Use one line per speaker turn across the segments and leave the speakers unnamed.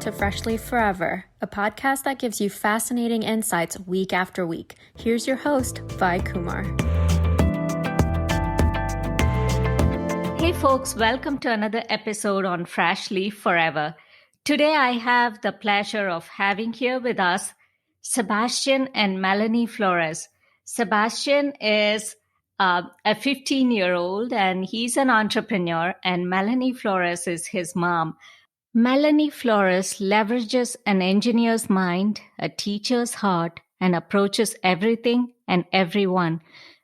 to Freshly Forever, a podcast that gives you fascinating insights week after week. Here's your host, Vai Kumar. Hey folks, welcome to another episode on Freshly Forever. Today I have the pleasure of having here with us Sebastian and Melanie Flores. Sebastian is a 15-year-old and he's an entrepreneur, and Melanie Flores is his mom. Melanie Flores leverages an engineer's mind, a teacher's heart, and approaches everything and everyone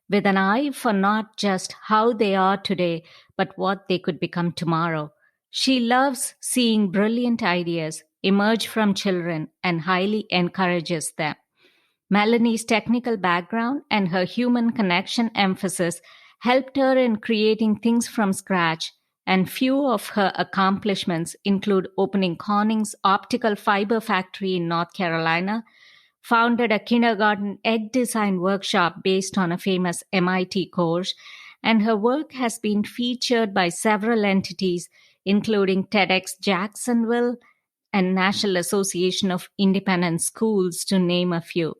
with an eye for not just how they are today, but what they could become tomorrow. She loves seeing brilliant ideas emerge from children and highly encourages them. Melanie's technical background and her human connection emphasis helped her in creating things from scratch, and few of her accomplishments include opening Corning's optical fiber factory in North Carolina, founded a kindergarten egg design workshop based on a famous MIT course, and her work has been featured by several entities, including Tedx Jacksonville and National Association of Independent Schools, to name a few.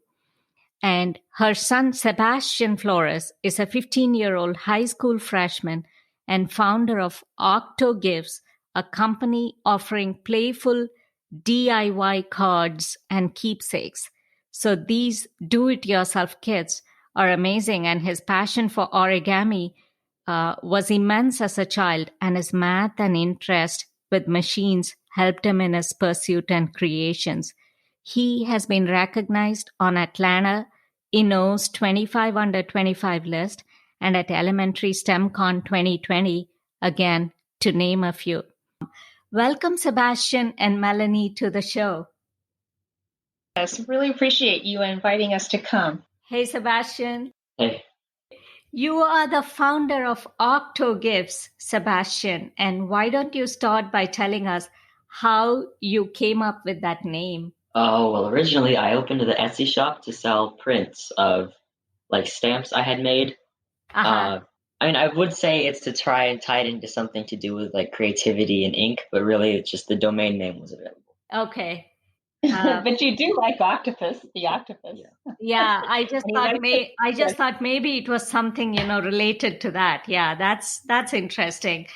And her son, Sebastian Flores, is a 15-year-old high school freshman and founder of OctoGifts, a company offering playful DIY cards and keepsakes. So these do-it-yourself kits are amazing, and his passion for origami was immense as a child, and his math and interest with machines helped him in his pursuit and creations. He has been recognized on Atlanta Inno's 25 Under 25 list and at Elementary STEMCon 2020, again, to name a few. Welcome, Sebastian and Melanie, to the show.
Yes, really appreciate you inviting us to come.
Hey, Sebastian.
Hey.
You are the founder of OctoGifts, Sebastian, and why don't you start by telling us how you came up with that name?
Oh, well, originally I opened the Etsy shop to sell prints of like stamps I had made. I mean, I would say it's to try and tie it into something to do with like creativity and ink, but really it's just the domain name was available.
Okay.
But you do like octopus, the octopus.
Yeah, I just thought maybe it was something, related to that. Yeah, that's interesting.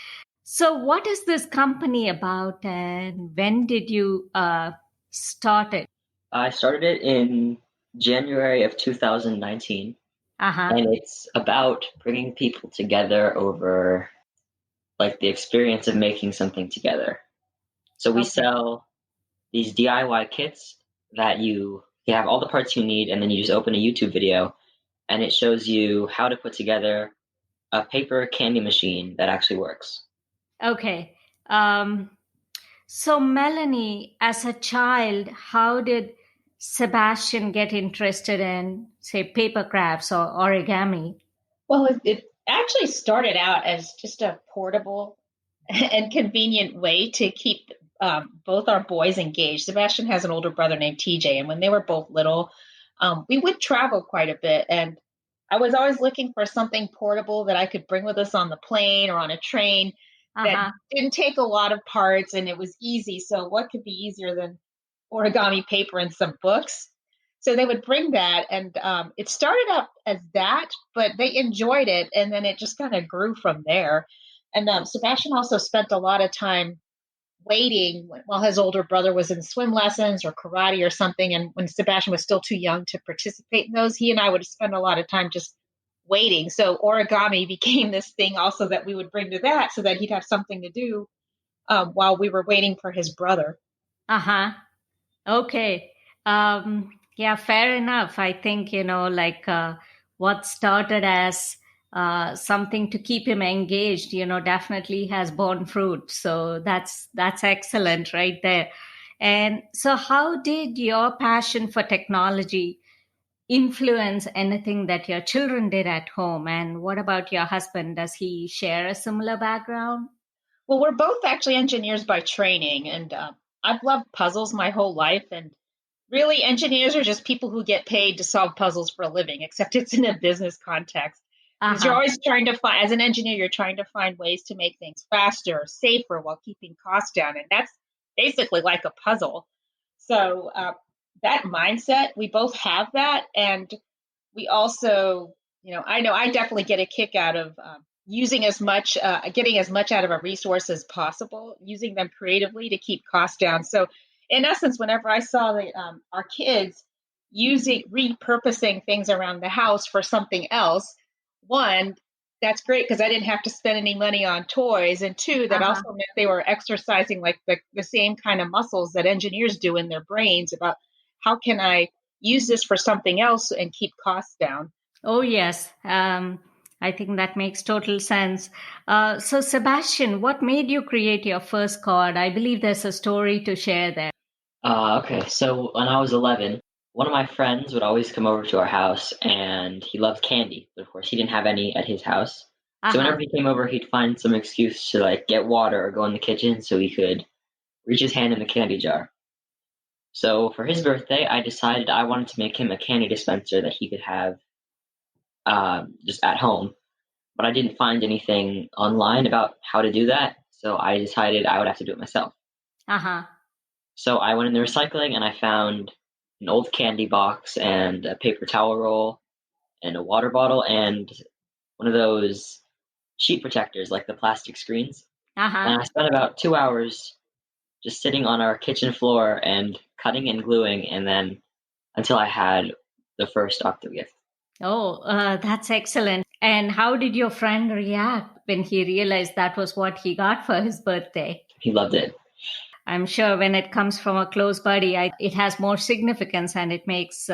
So what is this company about, and when did you start it?
I started it in January of 2019. And it's about bringing people together over like the experience of making something together. So we sell these DIY kits that you have all the parts you need, and then you just open a YouTube video and it shows you how to put together a paper candy machine that actually works.
Okay. So Melanie, as a child, how did Sebastian get interested in, say, paper crafts or origami?
Well, it actually started out as just a portable and convenient way to keep both our boys engaged. Sebastian has an older brother named TJ, and when they were both little, we would travel quite a bit. And I was always looking for something portable that I could bring with us on the plane or on a train that didn't take a lot of parts and it was easy. So what could be easier than origami paper and some books? So they would bring that, and it started out as that, but they enjoyed it, and then it just kind of grew from there. And Sebastian also spent a lot of time waiting while his older brother was in swim lessons or karate or something. And when Sebastian was still too young to participate in those, he and I would spend a lot of time just waiting. So origami became this thing also that we would bring to that so that he'd have something to do while we were waiting for his brother.
Okay. Yeah, fair enough. I think, what started as something to keep him engaged, definitely has borne fruit. So that's excellent right there. And so how did your passion for technology influence anything that your children did at home? And what about your husband? Does he share a similar background?
Well, we're both actually engineers by training, and I've loved puzzles my whole life. And really, engineers are just people who get paid to solve puzzles for a living, except it's in a business context. Because you're always trying to find, as an engineer, you're trying to find ways to make things faster, safer, while keeping costs down. And that's basically like a puzzle. So that mindset, we both have that. And we also, I know I definitely get a kick out of using getting as much out of a resource as possible, using them creatively to keep costs down. So in essence, whenever I saw our kids repurposing things around the house for something else, one, that's great because I didn't have to spend any money on toys. And two, that also meant they were exercising like the same kind of muscles that engineers do in their brains about how can I use this for something else and keep costs down.
Oh, yes. I think that makes total sense. So, Sebastian, what made you create your first card? I believe there's a story to share there.
Okay, so when I was 11, one of my friends would always come over to our house, and he loved candy, but of course he didn't have any at his house. So whenever he came over, he'd find some excuse to like get water or go in the kitchen so he could reach his hand in the candy jar. So for his birthday, I decided I wanted to make him a candy dispenser that he could have just at home. But I didn't find anything online about how to do that, so I decided I would have to do it myself. So I went in the recycling and I found an old candy box and a paper towel roll and a water bottle and one of those sheet protectors, like the plastic screens. And I spent about 2 hours just sitting on our kitchen floor and cutting and gluing, and then until I had the first OctoGift.
Oh, that's excellent. And how did your friend react when he realized that was what he got for his birthday?
He loved it.
I'm sure when it comes from a close buddy, it has more significance and it makes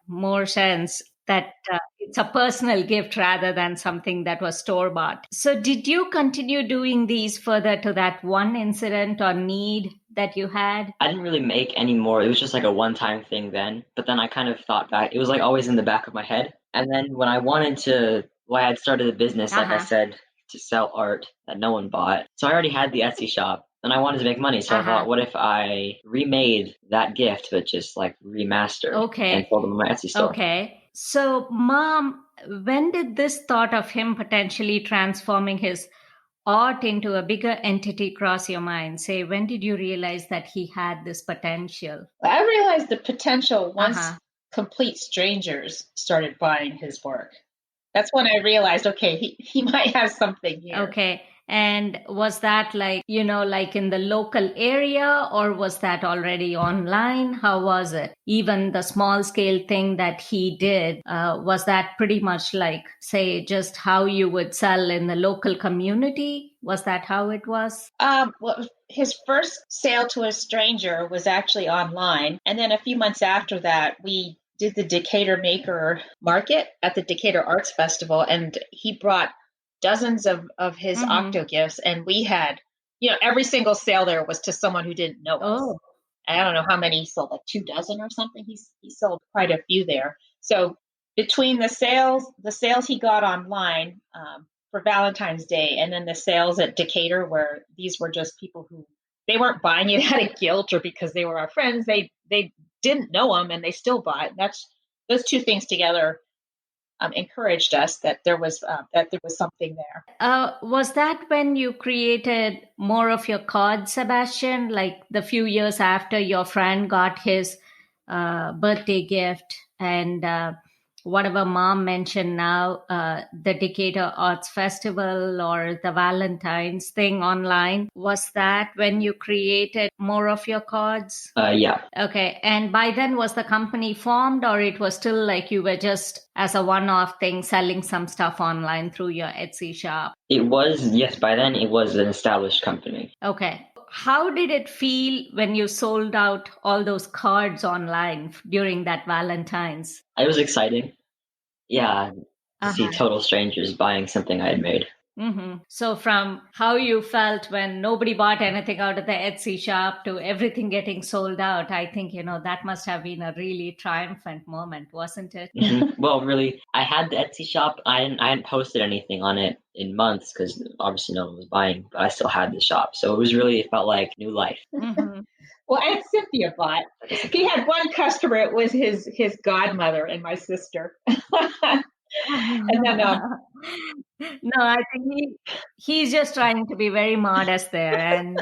more sense that it's a personal gift rather than something that was store-bought. So did you continue doing these further to that one incident or need that you had?
I didn't really make any more. It was just like a one-time thing then. But then I kind of thought back. It was like always in the back of my head. And then when I I had started a business, like I said, to sell art that no one bought. So I already had the Etsy shop and I wanted to make money. So I thought, what if I remade that gift, but just like remastered and sold them on my Etsy store?
Okay. So, Mom, when did this thought of him potentially transforming his art into a bigger entity cross your mind? Say, when did you realize that he had this potential?
I realized the potential once complete strangers started buying his work. That's when I realized, okay, he might have something here.
Okay. And was that like in the local area, or was that already online? How was it? Even the small scale thing that he did, was that pretty much like, say, just how you would sell in the local community? Was that how it was?
Well, his first sale to a stranger was actually online. And then a few months after that, we did the Decatur Maker Market at the Decatur Arts Festival, and he brought dozens of his OctoGifts, and we had, every single sale there was to someone who didn't know us. I don't know how many he sold, like 2 dozen or something. He sold quite a few there. So between the sales he got online for Valentine's Day, and then the sales at Decatur, where these were just people who, they weren't buying it out of guilt or because they were our friends. They didn't know him and they still bought. Those two things together encouraged us that there was something there.
Was that when you created more of your cards, Sebastian? Like the few years after your friend got his birthday gift and whatever Mom mentioned now, the Decatur Arts Festival or the Valentine's thing online, was that when you created more of your cards?
Yeah.
Okay. And by then, was the company formed, or it was still like you were just as a one-off thing selling some stuff online through your Etsy shop?
It was, yes, by then it was an established company.
Okay. How did it feel when you sold out all those cards online during that Valentine's?
It was exciting. Yeah, to see total strangers buying something I had made.
So from how you felt when nobody bought anything out of the Etsy shop to everything getting sold out, I think, that must have been a really triumphant moment, wasn't it?
Well, really, I had the Etsy shop. I hadn't posted anything on it in months because obviously no one was buying, but I still had the shop. So it felt like new life.
Well, Aunt Cynthia bought. He had one customer. It was his godmother and my sister. And then,
no, I think he's just trying to be very modest there, and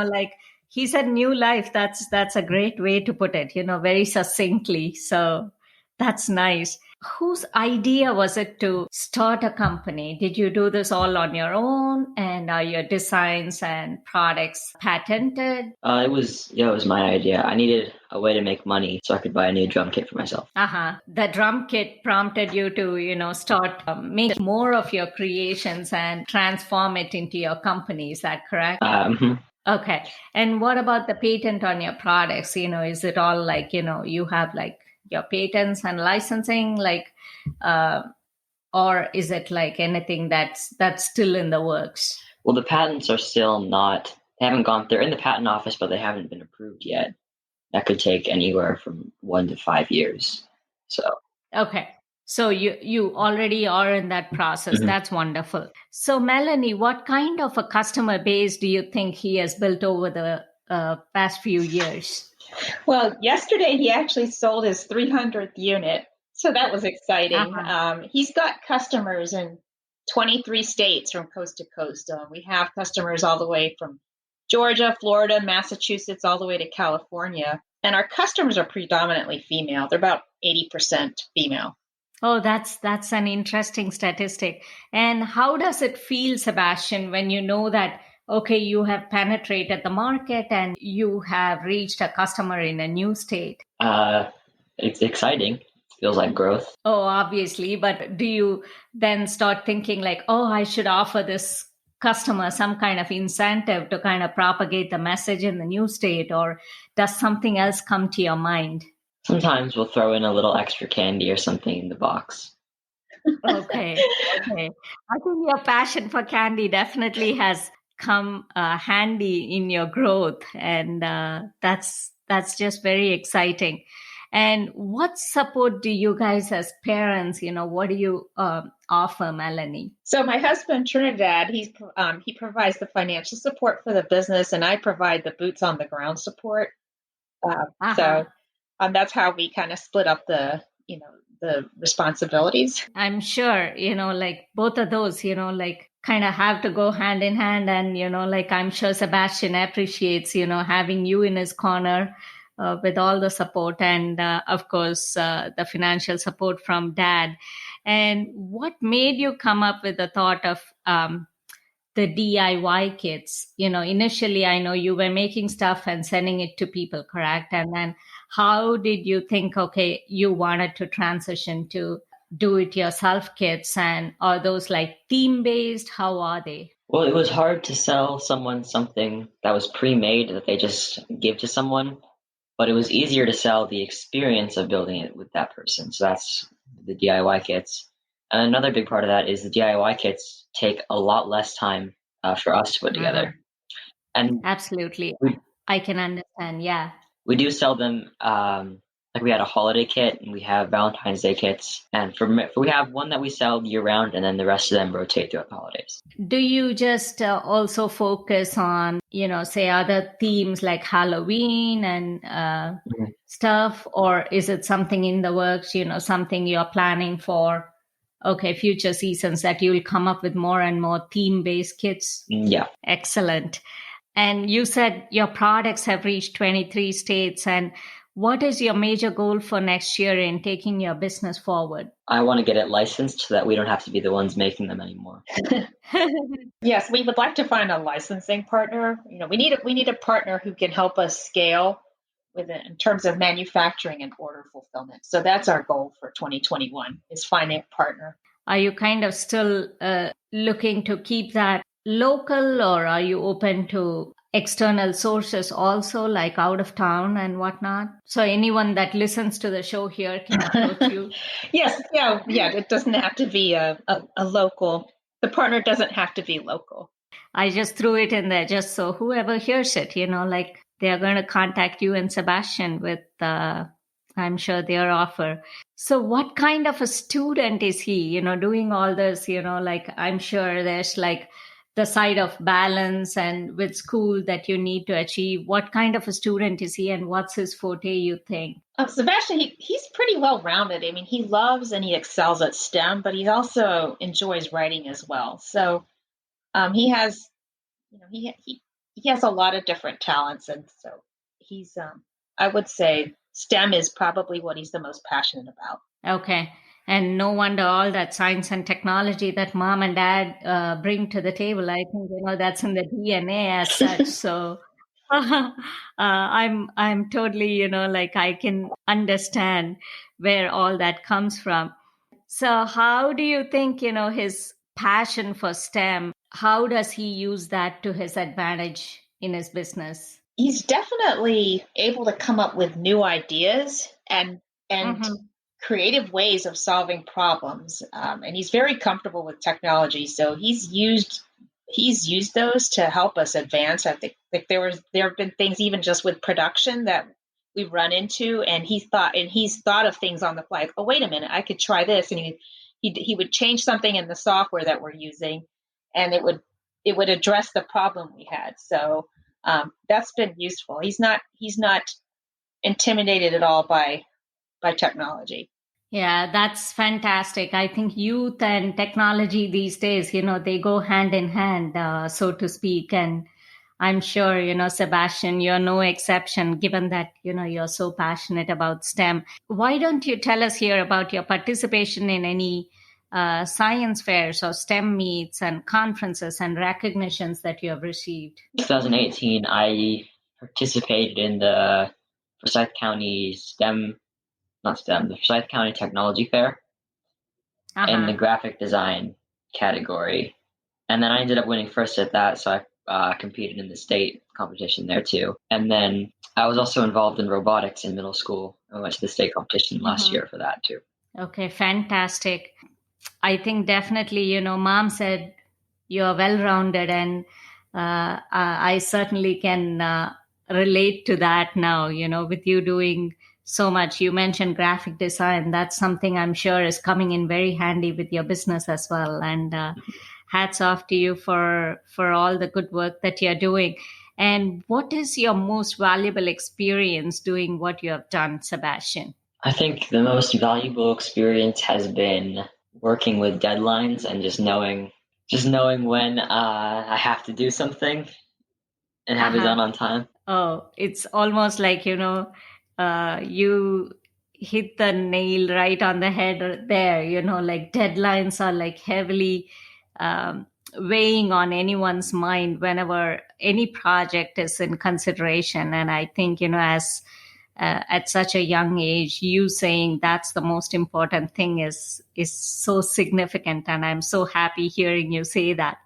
like He said new life. That's a great way to put it, very succinctly. So that's nice. Whose idea was it to start a company? Did you do this all on your own? And are your designs and products patented?
It was my idea. I needed a way to make money so I could buy a new drum kit for myself.
The drum kit prompted you to, start make more of your creations and transform it into your company. Is that correct? Okay. And what about the patent on your products? Is it all like, you have like your patents and licensing, like, or is it like anything that's still in the works?
Well, the patents are still not, they haven't gone, they're in the patent office, but they haven't been approved yet. That could take anywhere from 1 to 5 years. So.
Okay. So you already are in that process. Mm-hmm. That's wonderful. So Melanie, what kind of a customer base do you think he has built over the past few years?
Well, yesterday he actually sold his 300th unit. So that was exciting. He's got customers in 23 states from coast to coast. We have customers all the way from Georgia, Florida, Massachusetts, all the way to California. And our customers are predominantly female. They're about 80% female.
Oh, that's an interesting statistic. And how does it feel, Sebastian, when you know that, okay, you have penetrated the market and you have reached a customer in a new state?
It's exciting. It feels like growth.
Oh, obviously. But do you then start thinking like, oh, I should offer this customer some kind of incentive to kind of propagate the message in the new state? Or does something else come to your mind?
Sometimes we'll throw in a little extra candy or something in the box.
Okay. I think your passion for candy definitely has come handy in your growth, and that's just very exciting. And what support do you guys as parents, what do you offer, Melanie?
So my husband, Trinidad, he provides the financial support for the business, and I provide the boots on the ground support. So that's how we kind of split up the responsibilities.
I'm sure, like both of those, like kind of have to go hand in hand. And, like I'm sure Sebastian appreciates, having you in his corner with all the support and, of course, the financial support from Dad. And what made you come up with the thought of the DIY kits? Initially, I know you were making stuff and sending it to people, correct? And then how did you think, okay, you wanted to transition to do-it-yourself kits? And are those like theme-based? How are they?
Well, it was hard to sell someone something that was pre-made that they just give to someone, but it was easier to sell the experience of building it with that person. So that's the DIY kits. And another big part of that is the DIY kits take a lot less time for us to put together. And
absolutely. I can understand. Yeah.
We do sell them, like we had a holiday kit and we have Valentine's Day kits. And we have one that we sell year round, and then the rest of them rotate throughout the holidays.
Do you just also focus on, say other themes like Halloween and stuff? Or is it something in the works, something you're planning for? Okay, future seasons that you'll come up with more and more theme-based kits?
Yeah.
Excellent. And you said your products have reached 23 states. And what is your major goal for next year in taking your business forward?
I want to get it licensed so that we don't have to be the ones making them anymore.
Yes, we would like to find a licensing partner. We need a partner who can help us scale with it in terms of manufacturing and order fulfillment. So that's our goal for 2021, is finding a partner.
Are you kind of still looking to keep that local, or are you open to external sources also, like out of town and whatnot? So anyone that listens to the show here can approach you?
Yes. Yeah. It doesn't have to be a local. The partner doesn't have to be local.
I just threw it in there just so whoever hears it, like they're going to contact you and Sebastian with, I'm sure, their offer. So what kind of a student is he, doing all this, like I'm sure there's like the side of balance and with school that you need to achieve. What kind of a student is he, and what's his forte, you think?
Sebastian, he's pretty well-rounded. I mean, he loves and he excels at STEM, but he also enjoys writing as well. So he has, he has a lot of different talents. And so he's, I would say STEM is probably what he's the most passionate about.
Okay. And no wonder all that science and technology that mom and dad bring to the table. I think, that's in the DNA as such. So I'm totally, like I can understand where all that comes from. So how do you think, his passion for STEM, how does he use that to his advantage in his business?
He's definitely able to come up with new ideas and creative ways of solving problems. And he's very comfortable with technology. So he's used those to help us advance. I think there have been things even just with production that we've run into, and he's thought of things on the fly. Oh, wait a minute, I could try this. And he would change something in the software that we're using, and it would address the problem we had. So that's been useful. He's not intimidated at all by technology.
Yeah, that's fantastic. I think youth and technology these days, they go hand in hand, so to speak. And I'm sure, Sebastian, you're no exception, given that, you're so passionate about STEM. Why don't you tell us here about your participation in any science fairs or STEM meets and conferences and recognitions that you have received?
2018, I participated in the Forsyth County the Forsyth County Technology Fair in the graphic design category. And then I ended up winning first at that, so I competed in the state competition there too. And then I was also involved in robotics in middle school. I went to the state competition last year for that too.
Okay, fantastic. I think definitely, mom said you're well-rounded, and I certainly can relate to that now, with you doing so much. You mentioned graphic design. That's something I'm sure is coming in very handy with your business as well. And hats off to you for all the good work that you're doing. And what is your most valuable experience doing what you have done, Sebastian?
I think the most valuable experience has been working with deadlines and just knowing when I have to do something and have it done on time.
Oh, it's almost like, you hit the nail right on the head there, like deadlines are like heavily weighing on anyone's mind whenever any project is in consideration. And I think, as at such a young age, you saying that's the most important thing is so significant. And I'm so happy hearing you say that.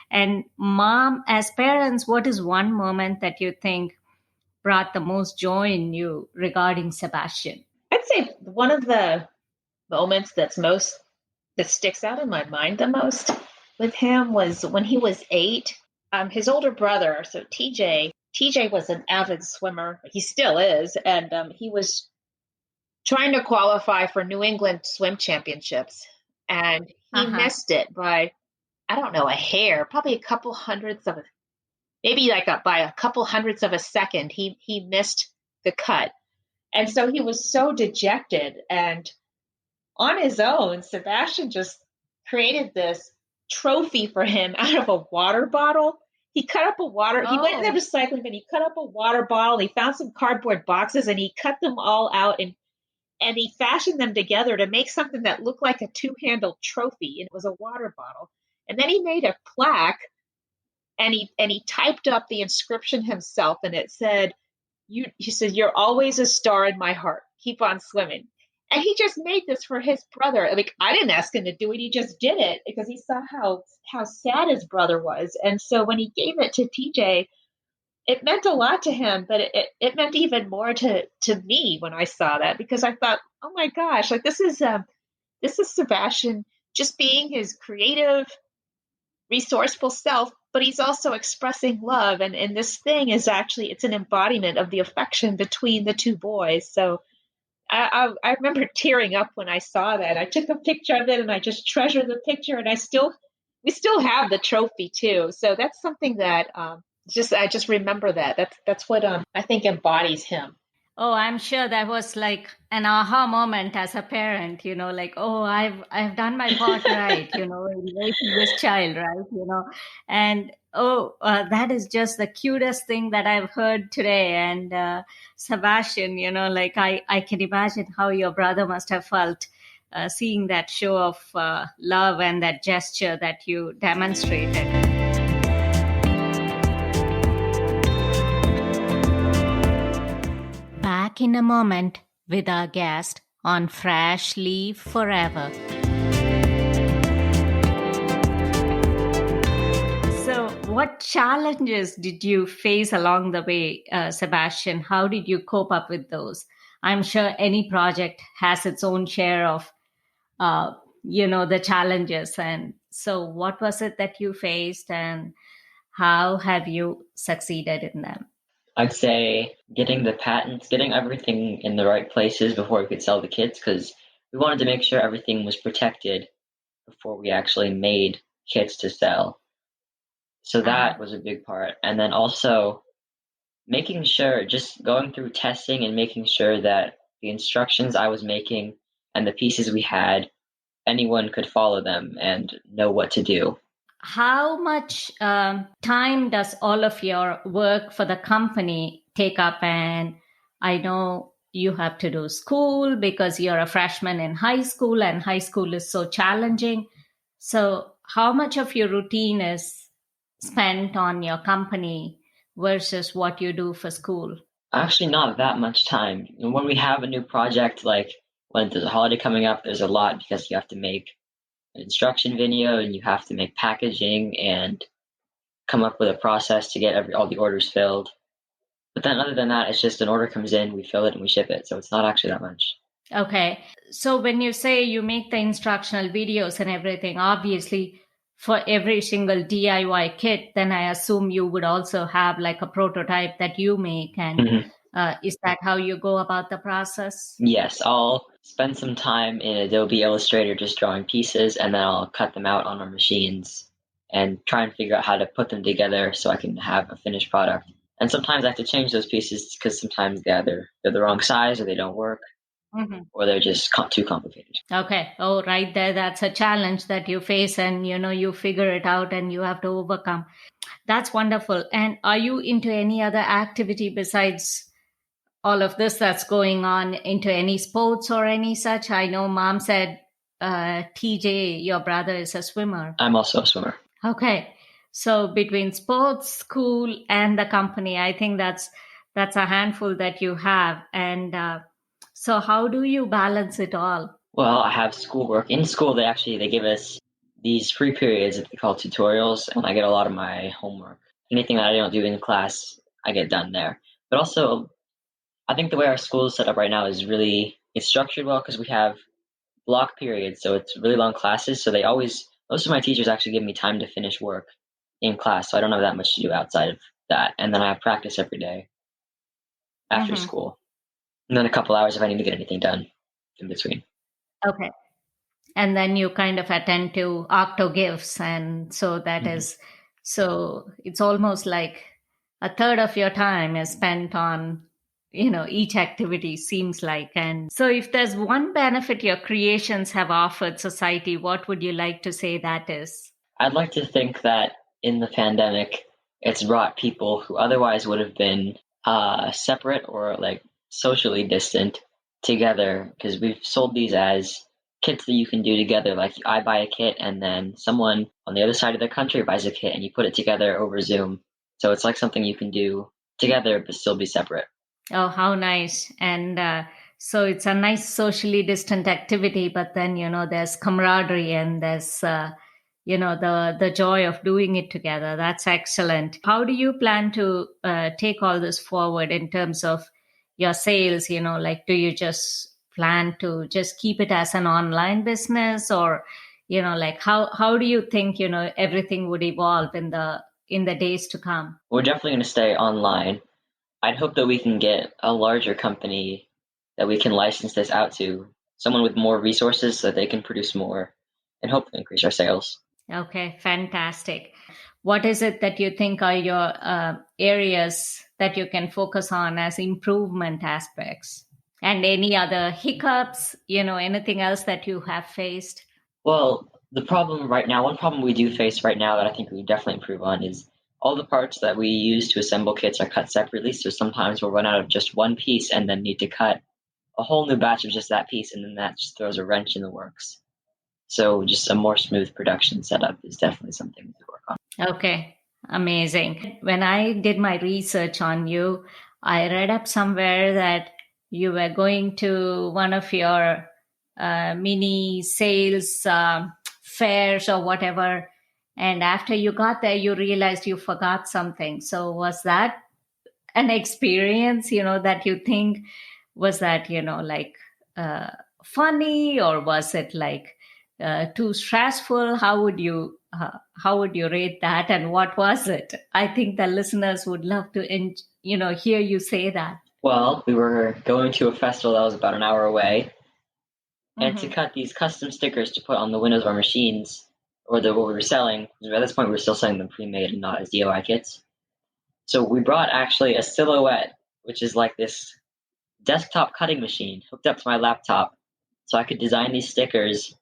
And mom, as parents, what is one moment that you think brought the most joy in you regarding Sebastian?
I'd say one of the moments that sticks out in my mind the most with him was when he was 8. His older brother, so TJ was an avid swimmer. He still is. And he was trying to qualify for New England swim championships. And he missed it by, I don't know, a hair, probably by a couple hundredths of a second. He missed the cut. And so he was so dejected. And on his own, Sebastian just created this trophy for him out of a water bottle. He cut up he went in the recycling bin, he cut up a water bottle, he found some cardboard boxes, and he cut them all out and he fashioned them together to make something that looked like a 2-handled trophy, and it was a water bottle. And then he made a plaque, and he typed up the inscription himself, and it said, he said, "You're always a star in my heart. Keep on swimming." And he just made this for his brother. Like, I didn't ask him to do it. He just did it because he saw how sad his brother was. And so when he gave it to TJ, it meant a lot to him, but it meant even more to me when I saw that, because I thought, oh my gosh, like this is Sebastian just being his creative, resourceful self, but he's also expressing love. And this thing is actually, it's an embodiment of the affection between the two boys. So I remember tearing up when I saw that. I took a picture of it, and I just treasure the picture, and we still have the trophy too. So that's something that I just remember that. That's what I think embodies him.
Oh, I'm sure that was like an aha moment as a parent, like, oh, I've done my part right, in raising this child, right, and oh, that is just the cutest thing that I've heard today. And Sebastian, like I can imagine how your brother must have felt seeing that show of love and that gesture that you demonstrated. Back in a moment with our guest on Fresh Leaf Forever. So, what challenges did you face along the way, Sebastian? How did you cope up with those? I'm sure any project has its own share of, the challenges. And so, what was it that you faced, and how have you succeeded in them?
I'd say getting the patents, getting everything in the right places before we could sell the kits, because we wanted to make sure everything was protected before we actually made kits to sell. So that was a big part. And then also making sure, just going through testing and making sure that the instructions I was making and the pieces we had, anyone could follow them and know what to do.
How much time does all of your work for the company take up? And I know you have to do school because you're a freshman in high school, and high school is so challenging. So how much of your routine is spent on your company versus what you do for school?
Actually, not that much time. When we have a new project, like when there's a holiday coming up, there's a lot because you have to make an instruction video and you have to make packaging and come up with a process to get all the orders filled. But then other than that, it's just an order comes in, we fill it and we ship it. So it's not actually that much.
Okay. So when you say you make the instructional videos and everything, obviously for every single DIY kit, then I assume you would also have like a prototype that you make. And is that how you go about the process?
Yes, I'll spend some time in Adobe Illustrator just drawing pieces, and then I'll cut them out on our machines and try and figure out how to put them together so I can have a finished product. And sometimes I have to change those pieces because sometimes they're the wrong size or they don't work. Or they're just too complicated.
Okay. Oh, right there. That's a challenge that you face, and you figure it out and you have to overcome. That's wonderful. And are you into any other activity besides all of this that's going on, into any sports or any such? I know Mom said TJ, your brother, is a swimmer.
I'm also a swimmer.
Okay. So between sports, school, and the company, I think that's a handful that you have. And so how do you balance it all?
Well, I have schoolwork. In school, they give us these free periods that they call tutorials, and I get a lot of my homework. Anything that I don't do in class, I get done there. But also, I think the way our school is set up right now is it's structured well because we have block periods, so it's really long classes. So most of my teachers actually give me time to finish work in class, so I don't have that much to do outside of that. And then I have practice every day after school. And then a couple hours if I need to get anything done in between.
Okay. And then you kind of attend to OctoGifts. And so that is, so it's almost like a third of your time is spent on, each activity, seems like. And so if there's one benefit your creations have offered society, what would you like to say that is?
I'd like to think that in the pandemic, it's brought people who otherwise would have been separate or like socially distant together, because we've sold these as kits that you can do together. Like I buy a kit and then someone on the other side of the country buys a kit and you put it together over Zoom. So it's like something you can do together but still be separate.
Oh, how nice. And so it's a nice socially distant activity, but then, there's camaraderie and there's, the joy of doing it together. That's excellent. How do you plan to take all this forward in terms of your sales? Like, do you just plan to just keep it as an online business, or, like how do you think, everything would evolve in the days to come?
We're definitely going to stay online. I'd hope that we can get a larger company that we can license this out to, someone with more resources so that they can produce more and hopefully increase our sales.
Okay, fantastic. What is it that you think are your areas that you can focus on as improvement aspects? And any other hiccups, anything else that you have faced?
Well, the problem right now, one problem we do face right now that I think we definitely improve on is all the parts that we use to assemble kits are cut separately. So sometimes we'll run out of just one piece and then need to cut a whole new batch of just that piece, and then that just throws a wrench in the works. So just a more smooth production setup is definitely something to work on.
Okay, amazing. When I did my research on you, I read up somewhere that you were going to one of your mini sales fairs or whatever. And after you got there, you realized you forgot something. So was that an experience, that you think was that, like funny, or was it like too stressful? How would you rate that, and what was it? I think the listeners would love to hear you say that.
Well, we were going to a festival that was about an hour away, and to cut these custom stickers to put on the windows of our machines, or what we were selling, at this point we were still selling them pre-made and not as DIY kits. So we brought actually a Silhouette, which is like this desktop cutting machine hooked up to my laptop, so I could design these stickers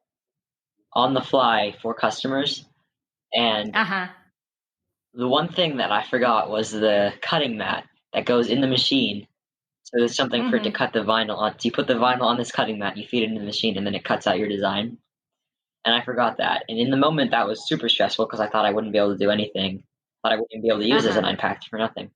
on the fly for customers. And the one thing that I forgot was the cutting mat that goes in the machine. So there's something for it to cut the vinyl on. So you put the vinyl on this cutting mat, you feed it into the machine, and then it cuts out your design. And I forgot that. And in the moment, that was super stressful because I thought I wouldn't be able to do anything. Thought I wouldn't be able to use this, and I packed for nothing.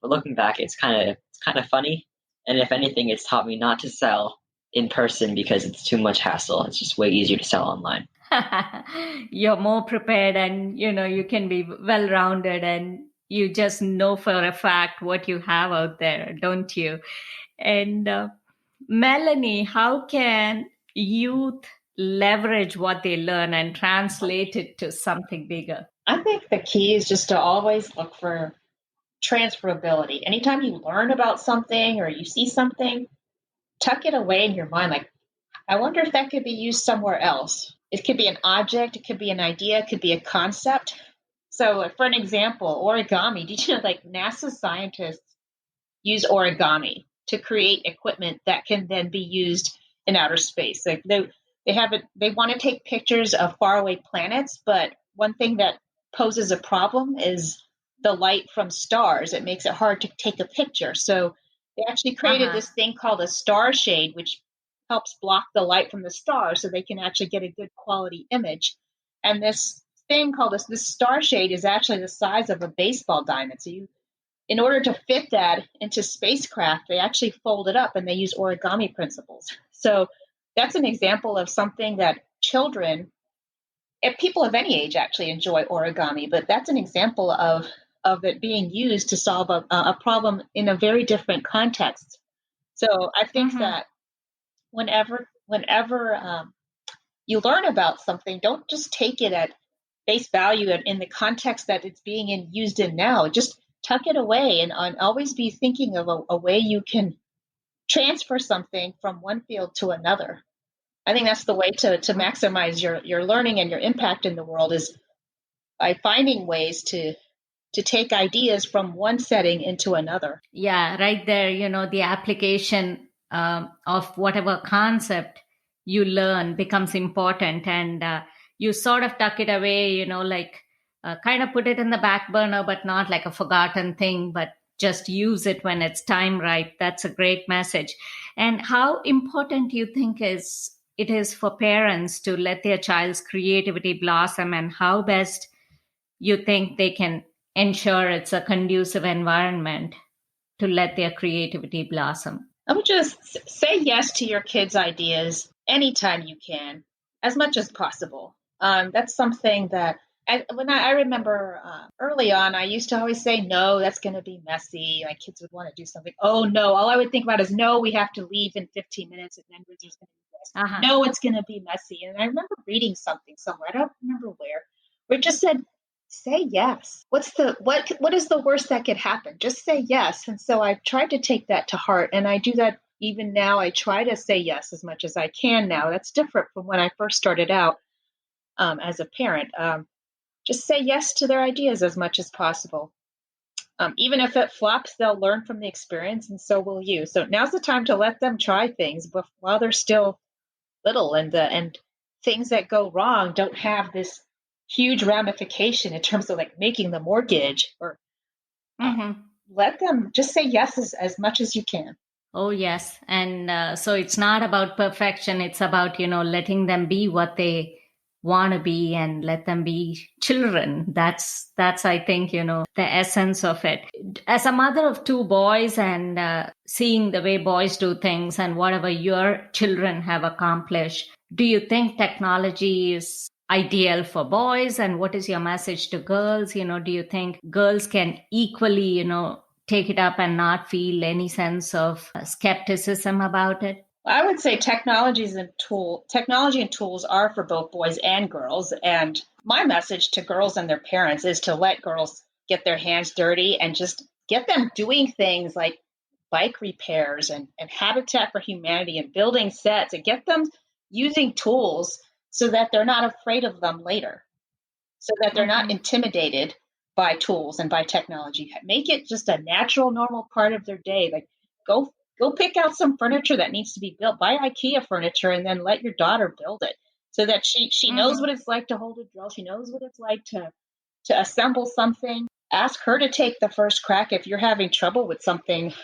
But looking back, it's kind of funny. And if anything, it's taught me not to sell in person because it's too much hassle. It's just way easier to sell online.
You're more prepared, and you can be well-rounded, and you just know for a fact what you have out there, don't you? And Melanie, how can youth leverage what they learn and translate it to something bigger?
I think the key is just to always look for transferability. Anytime you learn about something or you see something, tuck it away in your mind. Like, I wonder if that could be used somewhere else. It could be an object, it could be an idea, it could be a concept. So, for an example, origami. Did you know, like, NASA scientists use origami to create equipment that can then be used in outer space? Like, they want to take pictures of faraway planets, but one thing that poses a problem is the light from stars. It makes it hard to take a picture. So they actually created this thing called a star shade, which helps block the light from the stars so they can actually get a good quality image. And this thing called this star shade is actually the size of a baseball diamond. So in order to fit that into spacecraft, they actually fold it up and they use origami principles. So that's an example of something that children, and people of any age, actually enjoy origami. But that's an example of it being used to solve a problem in a very different context. So I think that whenever you learn about something, don't just take it at face value in the context that it's being used in now. Just tuck it away and always be thinking of a way you can transfer something from one field to another. I think that's the way to maximize your learning and your impact in the world, is by finding ways to take ideas from one setting into another.
Yeah, right there, the application of whatever concept you learn becomes important, and you sort of tuck it away, like kind of put it in the back burner, but not like a forgotten thing, but just use it when it's time right. That's a great message. And how important you think it is for parents to let their child's creativity blossom, and how best you think they can ensure it's a conducive environment to let their creativity blossom?
I would just say yes to your kids' ideas anytime you can, as much as possible. That's something that I remember early on, I used to always say, no, that's going to be messy. My kids would want to do something. Oh, no. All I would think about is, no, we have to leave in 15 minutes and then there's going to be this. No, it's going to be messy. And I remember reading something somewhere, I don't remember where it just said, say yes. What is the worst that could happen? Just say yes. And so I've tried to take that to heart, and I do that even now. I try to say yes as much as I can now. That's different from when I first started out. as a parent. Just say yes to their ideas as much as possible. Even if it flops, they'll learn from the experience, and so will you. So now's the time to let them try things while they're still little, and things that go wrong don't have this huge ramification in terms of like making the mortgage, or let them just say yes as much as you can.
Oh, yes. And so it's not about perfection. It's about, letting them be what they want to be and let them be children. That's I think, the essence of it. As a mother of two boys and seeing the way boys do things and whatever your children have accomplished, do you think technology is ideal for boys? And what is your message to girls? Do you think girls can equally, take it up and not feel any sense of skepticism about it?
I would say technology and tools are for both boys and girls. And my message to girls and their parents is to let girls get their hands dirty and just get them doing things like bike repairs and Habitat for Humanity and building sets, and get them using tools so that they're not afraid of them later, so that they're not intimidated by tools and by technology. Make it just a natural, normal part of their day. Like go pick out some furniture that needs to be built. Buy IKEA furniture and then let your daughter build it, so that she knows what it's like to hold a drill. She knows what it's like to assemble something. Ask her to take the first crack if you're having trouble with something.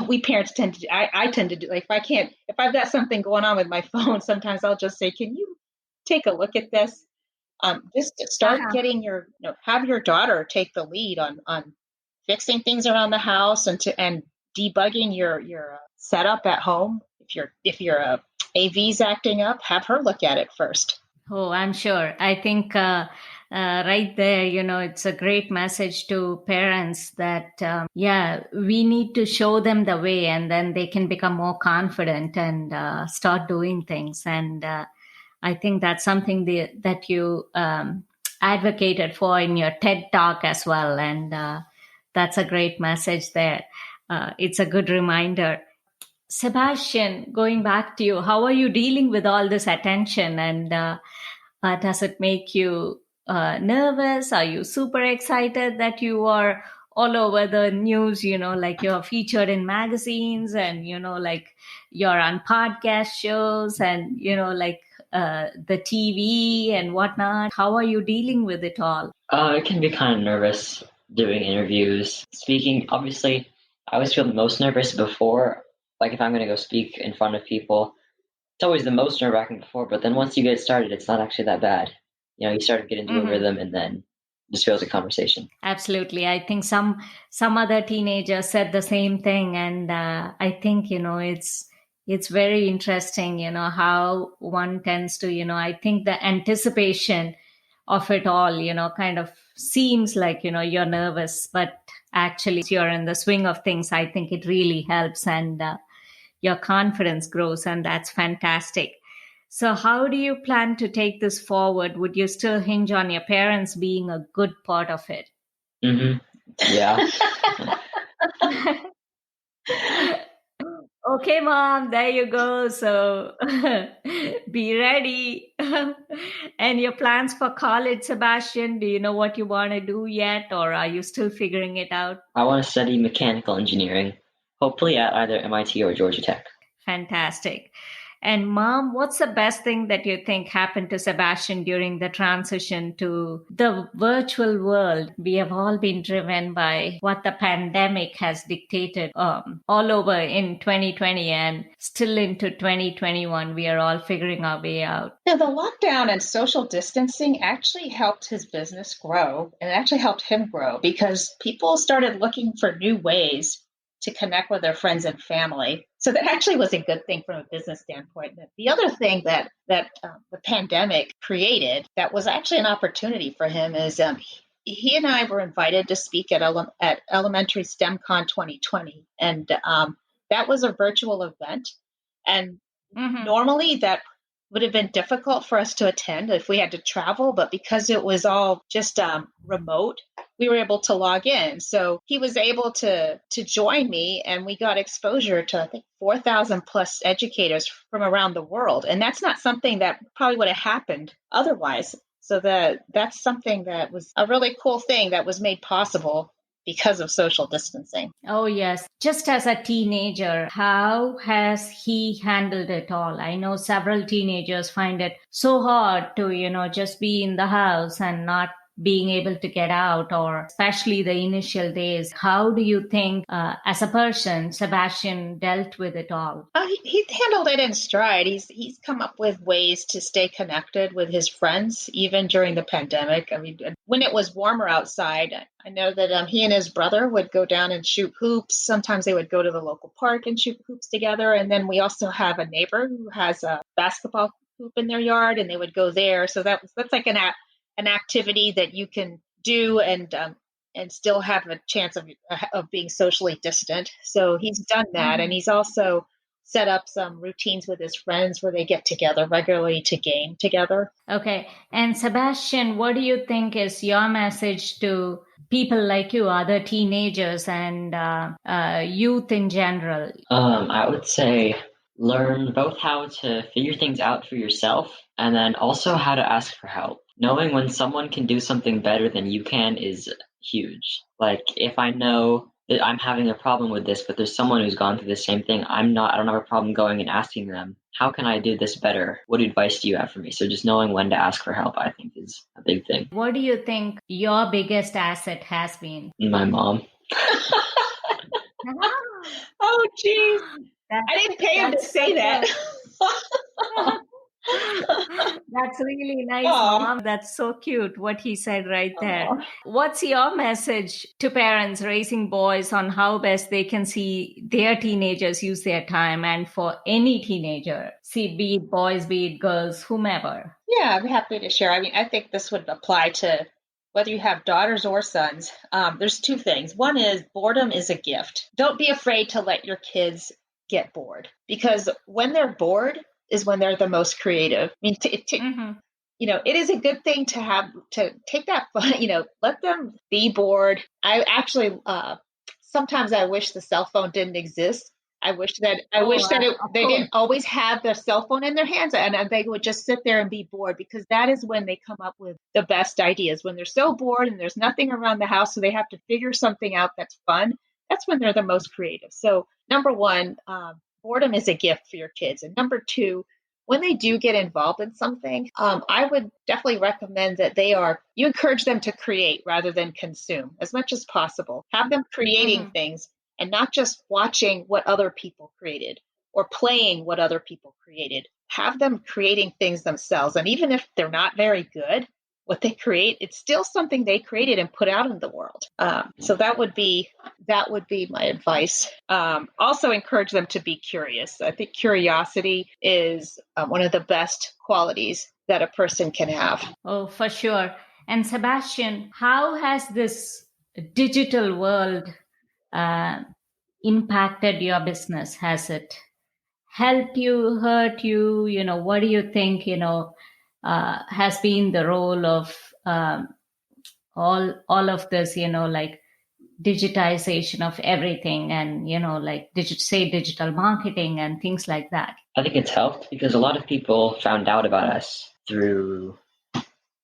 We parents tend to. I tend to do, like, if I've got something going on with my phone, sometimes I'll just say, "Can you take a look at this?" Just to start getting have your daughter take the lead on fixing things around the house and debugging your setup at home. If your AV's acting up, have her look at it first.
Oh, I'm sure. I think right there, it's a great message to parents that, we need to show them the way, and then they can become more confident and start doing things. And I think that's something that you advocated for in your TED Talk as well. And that's a great message there. It's a good reminder. Sebastian, going back to you, how are you dealing with all this attention? And does it make you nervous? Are you super excited that you are all over the news, like you're featured in magazines and, like you're on podcast shows and, the TV and whatnot? How are you dealing with it all?
It can be kind of nervous doing interviews. Speaking, obviously, I always feel the most nervous before. Like if I'm going to go speak in front of people, it's always the most nerve-wracking before, but then once you get started, it's not actually that bad. You start to get into a rhythm, and then it just feels like a conversation.
Absolutely. I think some other teenagers said the same thing, and I think, it's very interesting, how one tends to, I think the anticipation of it all, kind of seems like, you're nervous, but actually you're in the swing of things. I think it really helps, and your confidence grows, and that's fantastic. So how do you plan to take this forward? Would you still hinge on your parents being a good part of it?
Yeah.
Okay, Mom, there you go. So be ready. And your plans for college, Sebastian, do you know what you want to do yet, or are you still figuring it out?
I want to study mechanical engineering, hopefully at either MIT or Georgia Tech.
Fantastic. And Mom, what's the best thing that you think happened to Sebastian during the transition to the virtual world? We have all been driven by what the pandemic has dictated all over in 2020 and still into 2021. We are all figuring our way out.
The lockdown and social distancing actually helped his business grow, and it actually helped him grow because people started looking for new ways to connect with their friends and family. So that actually was a good thing from a business standpoint. The other thing that the pandemic created that was actually an opportunity for him is he and I were invited to speak at Elementary STEMCon 2020. And that was a virtual event. And normally that would have been difficult for us to attend if we had to travel, but because it was all just remote, we were able to log in. So he was able to join me, and we got exposure to, I think, 4,000 plus educators from around the world. And that's not something that probably would have happened otherwise. So that's something that was a really cool thing that was made possible because of social distancing.
Oh, yes. Just as a teenager, how has he handled it all? I know several teenagers find it so hard to, just be in the house and not being able to get out, or especially the initial days. How do you think, as a person, Sebastian dealt with it all?
He handled it in stride. He's come up with ways to stay connected with his friends, even during the pandemic. I mean, when it was warmer outside, I know that he and his brother would go down and shoot hoops. Sometimes they would go to the local park and shoot hoops together. And then we also have a neighbor who has a basketball hoop in their yard, and they would go there. So that's like an activity that you can do and still have a chance of being socially distant. So he's done that. And he's also set up some routines with his friends where they get together regularly to game together.
Okay. And Sebastian, what do you think is your message to people like you, other teenagers and youth in general?
I would say learn both how to figure things out for yourself and then also how to ask for help. Knowing when someone can do something better than you can is huge. Like, if I know that I'm having a problem with this, but there's someone who's gone through the same thing, I don't have a problem going and asking them, how can I do this better? What advice do you have for me? So just knowing when to ask for help, I think, is a big thing.
What do you think your biggest asset has been?
My mom.
Oh, geez. I didn't pay him to say that.
That's really nice, Mom. That's so cute what he said right there. What's your message to parents raising boys on how best they can see their teenagers use their time, and for any teenager, be it boys, be it girls, whomever?
Yeah, I'm happy to share. I mean, I think this would apply to whether you have daughters or sons. There's two things. One is boredom is a gift. Don't be afraid to let your kids get bored, because when they're bored is when they're the most creative. I mean, it is a good thing to take that fun, let them be bored. I actually, sometimes I wish the cell phone didn't exist. I wish that they didn't always have their cell phone in their hands, and they would just sit there and be bored, because that is when they come up with the best ideas. When they're so bored and there's nothing around the house, so they have to figure something out that's fun. That's when they're the most creative. So number one, boredom is a gift for your kids. And number two, when they do get involved in something, I would definitely recommend that you encourage them to create rather than consume as much as possible. Have them creating things and not just watching what other people created or playing what other people created. Have them creating things themselves. And even if they're not very good, what they create, it's still something they created and put out in the world. So that would be my advice. Also encourage them to be curious. I think curiosity is one of the best qualities that a person can have.
Oh, for sure. And Sebastian, how has this digital world impacted your business? Has it helped you, hurt you? What do you think, has been the role of all of this, like digitization of everything, and digital marketing and things like that?
I think it's helped because a lot of people found out about us through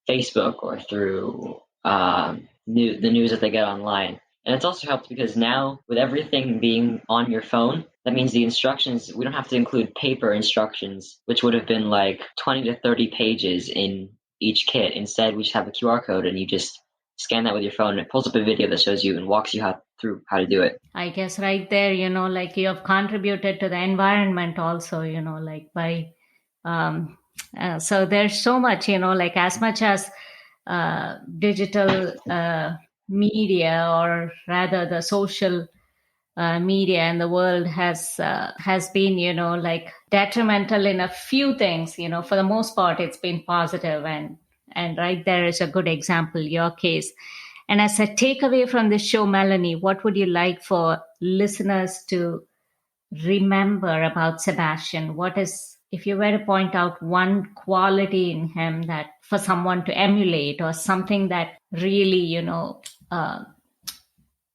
Facebook or through the news that they get online. And it's also helped because now, with everything being on your phone, that means the instructions, we don't have to include paper instructions, which would have been like 20 to 30 pages in each kit. Instead, we just have a QR code and you just scan that with your phone and it pulls up a video that shows you and walks you through how to do it.
I guess right there, you have contributed to the environment also, by, so there's so much, as much as digital media, or rather the social media and the world has been, detrimental in a few things. For the most part, it's been positive, and right there is a good example, your case. And as a takeaway from this show, Melanie, what would you like for listeners to remember about Sebastian? What is if you were to point out one quality in him that for someone to emulate, or something that really,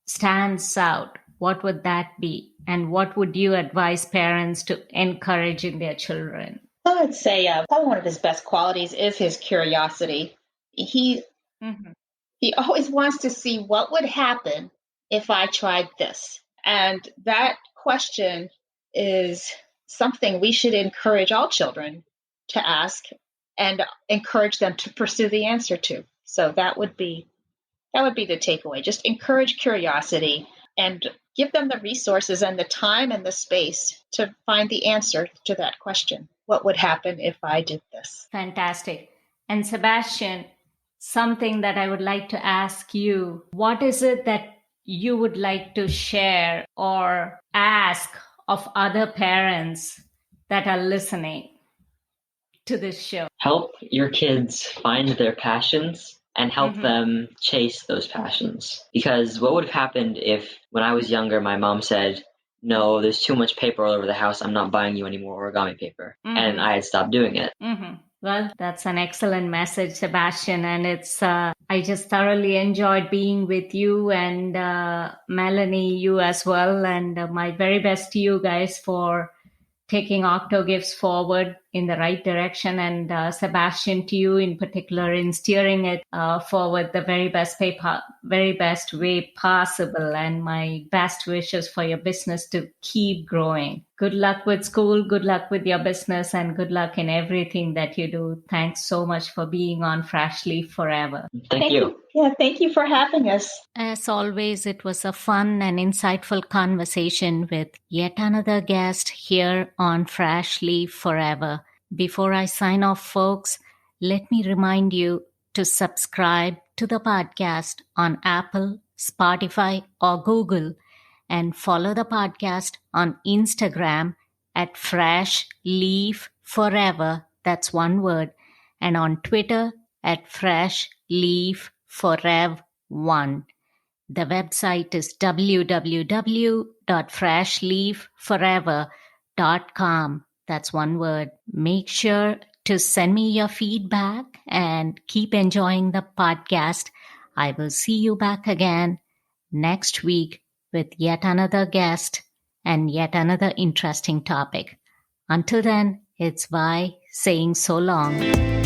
stands out, what would that be? And what would you advise parents to encourage in their children?
I would say probably one of his best qualities is his curiosity. He always wants to see what would happen if I tried this. And that question is something we should encourage all children to ask and encourage them to pursue the answer to. So that would be the takeaway. Just encourage curiosity and give them the resources and the time and the space to find the answer to that question. What would happen if I did this?
Fantastic. And Sebastian, something that I would like to ask you, what is it that you would like to share or ask of other parents that are listening to this show?
Help your kids find their passions and help them chase those passions. Because what would have happened if, when I was younger, my mom said, no, there's too much paper all over the house, I'm not buying you any more origami paper. And I had stopped doing it.
Well, that's an excellent message, Sebastian. And it's, I just thoroughly enjoyed being with you, and Melanie, you as well. And my very best to you guys for taking OctoGifts forward in the right direction. And Sebastian, to you in particular, in steering it forward the very best way possible. And my best wishes for your business to keep growing. Good luck with school, good luck with your business, and good luck in everything that you do. Thanks so much for being on Freshly Forever.
Thank you.
Yeah, thank you for having us.
As always, it was a fun and insightful conversation with yet another guest here on Freshly Forever. Before I sign off, folks, let me remind you to subscribe to the podcast on Apple, Spotify, or Google, and follow the podcast on Instagram at Fresh Leaf Forever. That's one word. And on Twitter at Fresh Leaf Forever1. The website is www.freshleafforever.com. That's one word. Make sure to send me your feedback and keep enjoying the podcast. I will see you back again next week with yet another guest and yet another interesting topic. Until then, it's Vai saying so long.